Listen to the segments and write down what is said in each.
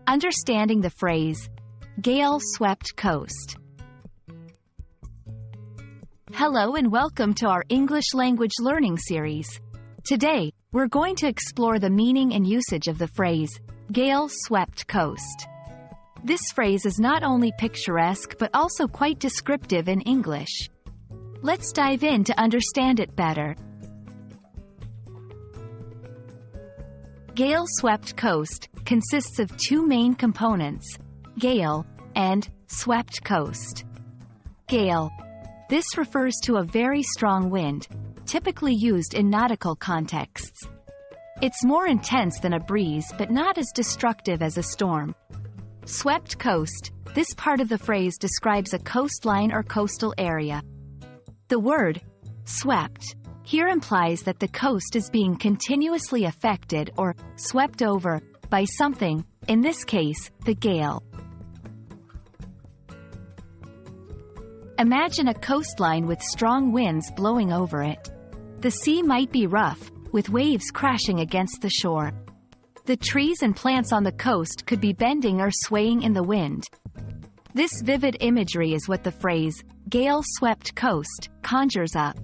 Understanding the phrase, Gale-Swept Coast. Hello and welcome to our English language learning series. Today, we're going to explore the meaning and usage of the phrase, Gale-Swept Coast. This phrase is not only picturesque but also quite descriptive in English. Let's dive in to understand it better. Gale-swept coast consists of two main components, gale and swept coast. Gale. This refers to a very strong wind, typically used in nautical contexts. It's more intense than a breeze but not as destructive as a storm. Swept coast. This part of the phrase describes a coastline or coastal area. The word, swept, here implies that the coast is being continuously affected or swept over by something, in this case, the gale. Imagine a coastline with strong winds blowing over it. The sea might be rough, with waves crashing against the shore. The trees and plants on the coast could be bending or swaying in the wind. This vivid imagery is what the phrase, gale-swept coast, conjures up.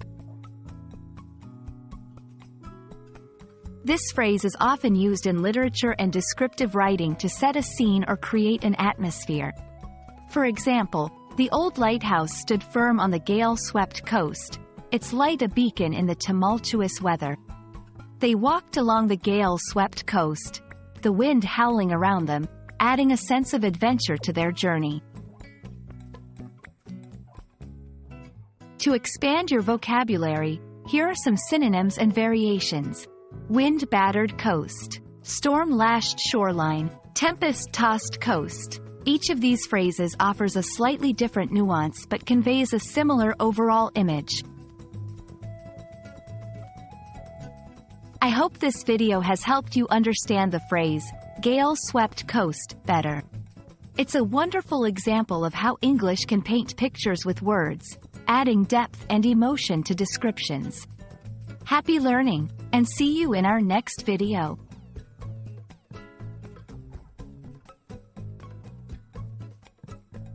This phrase is often used in literature and descriptive writing to set a scene or create an atmosphere. For example, the old lighthouse stood firm on the gale-swept coast, its light a beacon in the tumultuous weather. They walked along the gale-swept coast, the wind howling around them, adding a sense of adventure to their journey. To expand your vocabulary, here are some synonyms and variations. Wind-battered coast, storm-lashed shoreline, tempest-tossed coast. Each of these phrases offers a slightly different nuance but conveys a similar overall image. I hope this video has helped you understand the phrase, gale-swept coast, better. It's a wonderful example of how English can paint pictures with words, adding depth and emotion to descriptions. Happy learning, and see you in our next video.